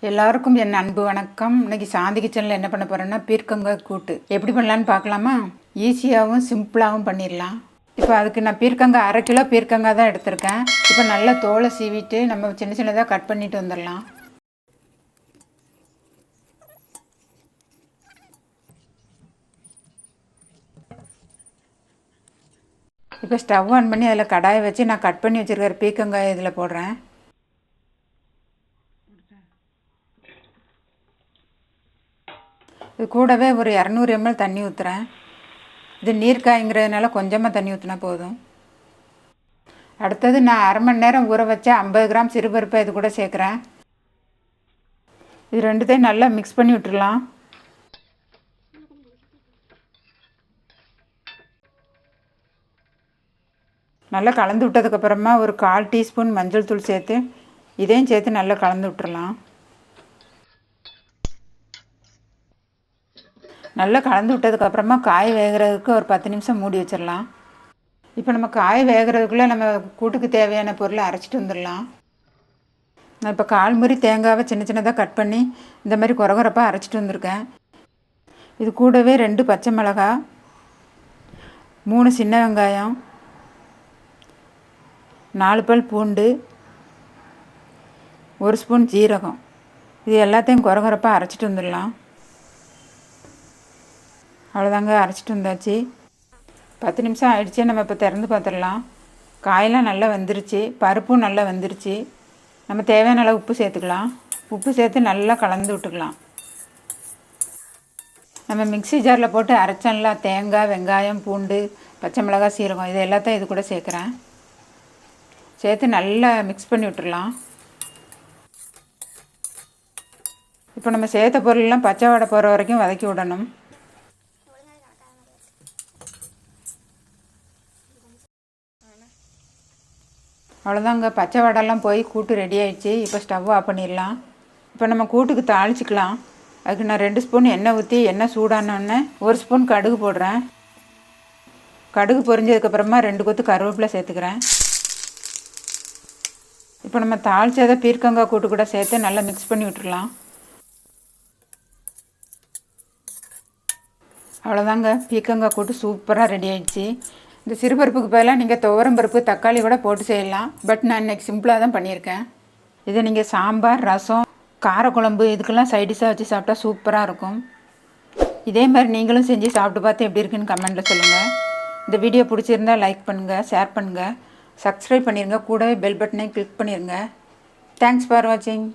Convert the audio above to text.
எல்லாருக்கும் என் அன்பு வணக்கம். இன்னைக்கு சாந்தி கிச்சனில் என்ன பண்ண போகிறேன்னா பீர்க்கங்காய் கூட்டு எப்படி பண்ணலான்னு பார்க்கலாமா? ஈஸியாகவும் சிம்பிளாகவும் பண்ணிடலாம். இப்போ அதுக்கு நான் பீர்க்கங்காய் 1/2 கிலோ பீர்க்கங்காய் தான் எடுத்திருக்கேன். இப்போ நல்லா தோலை சீவிட்டு நம்ம சின்ன சின்னதாக கட் பண்ணிட்டு வந்துடலாம். இப்போ ஸ்டவ் ஆன் பண்ணி அதில் கடாயை வச்சு நான் கட் பண்ணி வச்சுருக்கிற பீர்க்கங்காய் இதில் போடுறேன். இது கூடவே ஒரு 200 ml தண்ணி ஊற்றுறேன். இது நீர்க்காய்ங்கிறதுனால கொஞ்சமாக தண்ணி ஊற்றினா போதும். அடுத்தது நான் 1/2 மணி நேரம் ஊற வச்ச 50 கிராம் சிறுபருப்பை இது கூட சேர்க்குறேன். இது ரெண்டுத்தையும் நல்லா மிக்ஸ் பண்ணி விட்டுடலாம். நல்லா கலந்து விட்டதுக்கப்புறமா ஒரு 1/4 டீஸ்பூன் மஞ்சள் தூள் சேர்த்து இதையும் சேர்த்து நல்லா கலந்து விட்டுறலாம். நல்லா கலந்து விட்டதுக்கப்புறமா காய் வேகிறதுக்கு ஒரு 10 நிமிஷம் மூடி வச்சிடலாம். இப்போ நம்ம காய் வேகிறதுக்குள்ளே நம்ம கூட்டுக்கு தேவையான பொருளை அரைச்சிட்டு வந்துடலாம். நான் இப்போ 1/4 முறி தேங்காவை சின்ன சின்னதாக கட் பண்ணி இந்த மாதிரி குறகுறப்பாக அரைச்சிட்டு வந்திருக்கேன். இது கூடவே 2 பச்சை மிளகாய், 3 சின்ன வெங்காயம், 4 பல் பூண்டு, 1 ஸ்பூன் ஜீரகம், இது எல்லாத்தையும் குறகுறப்பாக அரைச்சிட்டு வந்துடலாம். அவ்வளோதாங்க, அரைச்சிட்டு வந்தாச்சு. 10 நிமிஷம் ஆயிடுச்சு. நம்ம இப்போ திறந்து பார்த்துடலாம். காயெல்லாம் நல்லா வெந்துருச்சு, பருப்பும் நல்லா வெந்துருச்சு. நம்ம தேவையான அளவு உப்பு சேர்த்துக்கலாம். உப்பு சேர்த்து நல்லா கலந்து விட்டுக்கலாம். நம்ம மிக்ஸி ஜாரில் போட்டு அரைச்சோம்ல தேங்காய், வெங்காயம், பூண்டு, பச்சை மிளகாய், சீரகம், இது எல்லாத்தையும் இது கூட சேர்க்குறேன். சேர்த்து நல்லா மிக்ஸ் பண்ணி விட்டுடலாம். இப்போ நம்ம சேர்த்த பொருளெலாம் பச்சை வாடை போகிற வரைக்கும் வதக்கி விடணும். அவ்வளோதாங்க, பச்சை வடைலாம் போய் கூட்டு ரெடி ஆகிடுச்சு. இப்போ ஸ்டவ் ஆஃப் பண்ணிடலாம். இப்போ நம்ம கூட்டுக்கு தாளிச்சிக்கலாம். அதுக்கு நான் 2 ஸ்பூன் எண்ணெய் ஊற்றி எண்ணெய் சூடானோடனே 1 ஸ்பூன் கடுகு போடுறேன். கடுகு பொரிஞ்சதுக்கப்புறமா 2 கொத்து கருவேப்பிலை சேர்த்துக்கிறேன். இப்போ நம்ம தாளிச்சதை பீர்க்கங்காய் கூட்டு கூட சேர்த்து நல்லா மிக்ஸ் பண்ணி விட்டுடலாம். அவ்வளோதாங்க, பீர்க்கங்காய் கூட்டு சூப்பராக ரெடி ஆகிடுச்சு. இந்த சிறுபருப்புக்கு பதிலாக நீங்கள் துவரம் பருப்பு, தக்காளி கூட போட்டு செய்யலாம். பட் நான் இன்றைக்கி சிம்பிளாக தான் பண்ணியிருக்கேன். இதை நீங்கள் சாம்பார், ரசம், காரக்குழம்பு இதுக்கெல்லாம் சைடிஷாக வச்சு சாப்பிட்டா சூப்பராக இருக்கும். இதே மாதிரி நீங்களும் செஞ்சு சாப்பிட்டு பார்த்து எப்படி இருக்குன்னு கமெண்ட்டில் சொல்லுங்கள். இந்த வீடியோ பிடிச்சிருந்தால் லைக் பண்ணுங்கள், ஷேர் பண்ணுங்கள், சப்ஸ்கிரைப் பண்ணிடுங்க, கூடவே பெல் பட்டனை கிளிக் பண்ணிடுங்க. தேங்க்ஸ் ஃபார் வாட்சிங்.